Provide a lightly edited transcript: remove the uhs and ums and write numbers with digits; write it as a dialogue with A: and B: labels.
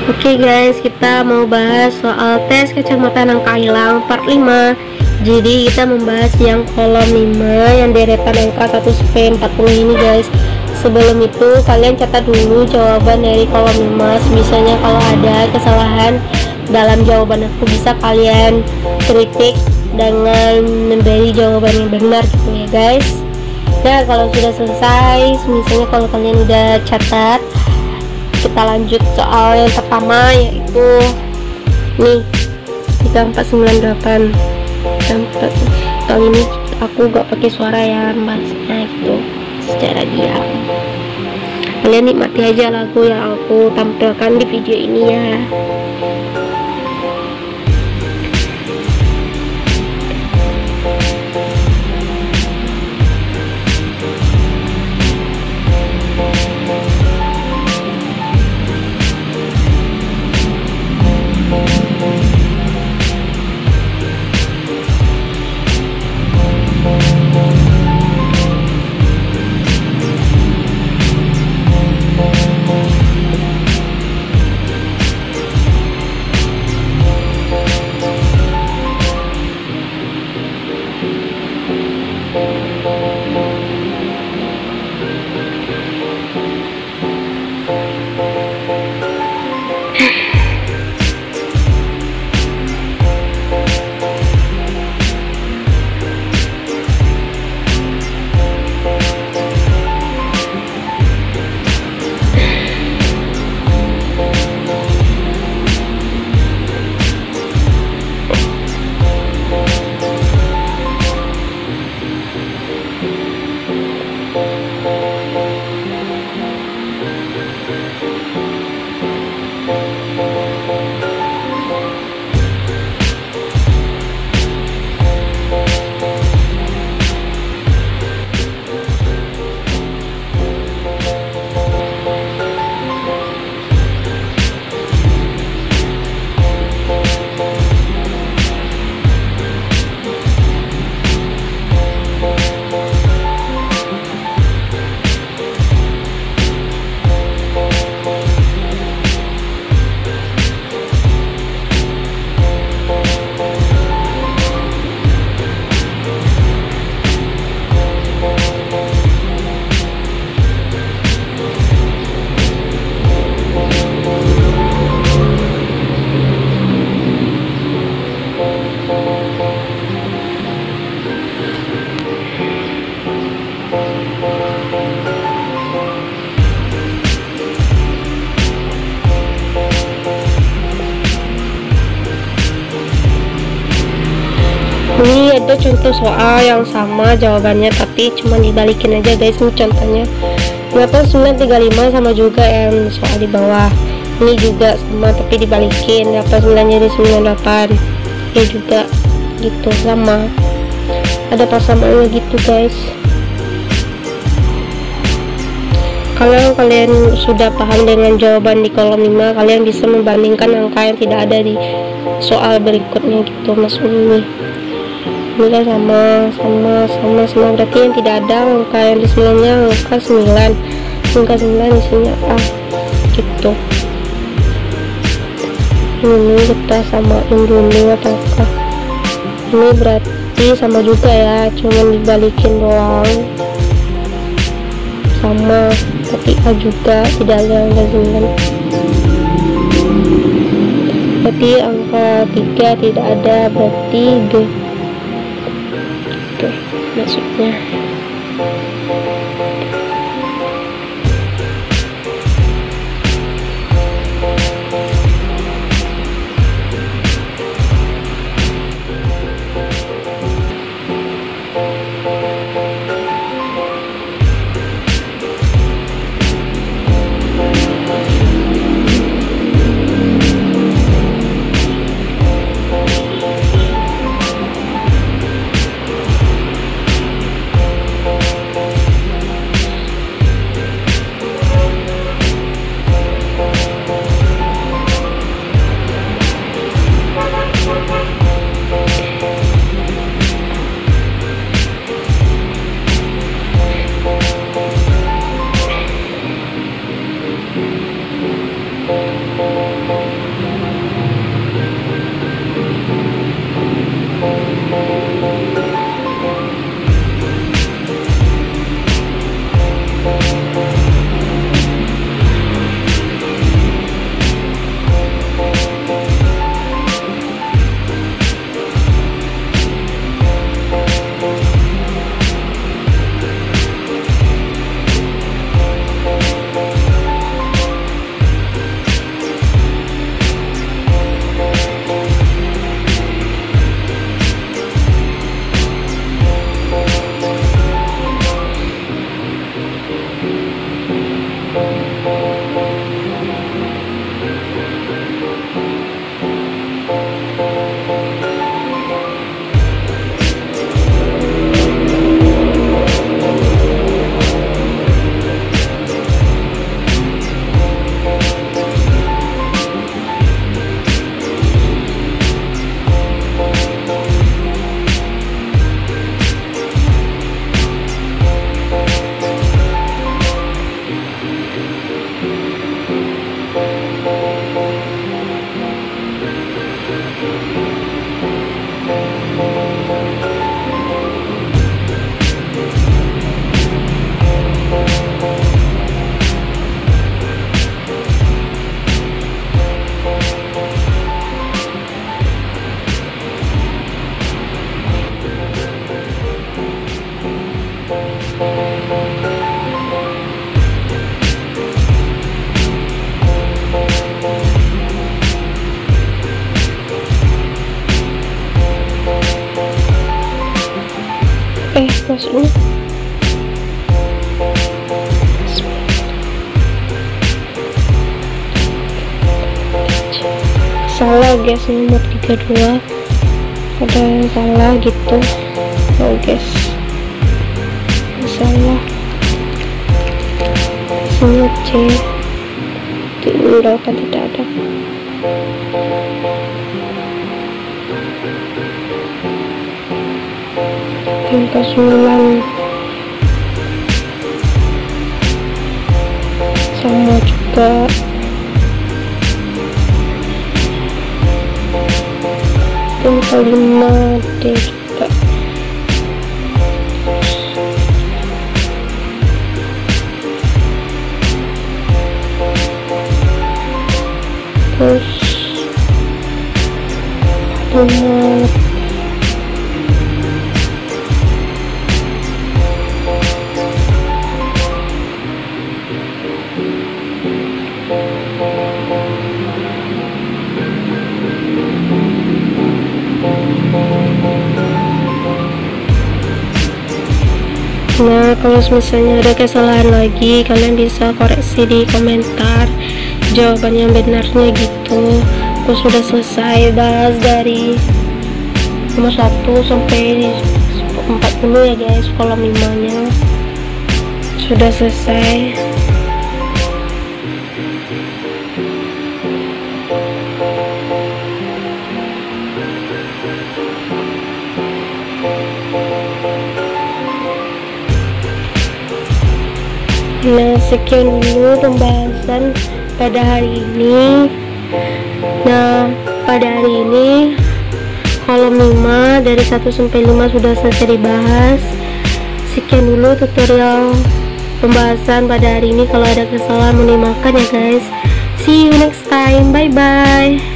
A: Oke guys, kita mau bahas soal tes kacamata angka hilang part 5. Jadi kita membahas yang kolom 5 yang deretan angka 1-40 ini guys. Sebelum itu kalian catat dulu jawaban dari kolom 5. Misalnya kalau ada kesalahan dalam jawaban aku, bisa kalian kritik dengan memberi jawaban yang benar gitu ya guys. Nah kalau sudah selesai, misalnya kalau kalian udah catat, kita lanjut soal yang pertama, yaitu nih 3498. Kali ini aku gak pakai suara ya, bahasnya itu secara diam. Kalian nikmati aja lagu yang aku tampilkan di video ini ya. Ini ada contoh soal yang sama jawabannya, tapi cuma dibalikin aja guys. Ini contohnya 8935 sama juga yang soal di bawah. Ini juga sama tapi dibalikin, 89 jadi 98. Oke juga gitu, sama, ada persamaannya gitu guys. Kalau kalian sudah paham dengan jawaban di kolom 5, kalian bisa membandingkan angka yang tidak ada di soal berikutnya gitu. Maksudnya ini kan sama, berarti yang tidak ada angka yang di sebelumnya angka 9 di sini A gitu. Ini kita samain dulu apakah ini berarti sama juga ya, cuman dibalikin doang, sama tapi A juga tidak ada angka 9, berarti angka 3 tidak ada, berarti G tuh maksudnya. salah guys, nomor 32 ada yang salah gitu. Oh guys, salah sini C diindahkan tidak ada. Angka 9 sama juga. Angka 5 D juga. Terus 5 Nah, kalau misalnya ada kesalahan lagi, kalian bisa koreksi di komentar jawaban yang benarnya gitu. Aku sudah selesai bahas dari nomor 1 sampai 40 ya guys, kolom 5 nya sudah selesai. Nah, sekian dulu pembahasan pada hari ini. Nah, pada hari ini kolom 5 dari 1 sampai 5 sudah selesai dibahas. Sekian dulu tutorial pembahasan pada hari ini. Kalau ada kesalahan mohon dimaafkan ya guys. See you next time, bye bye.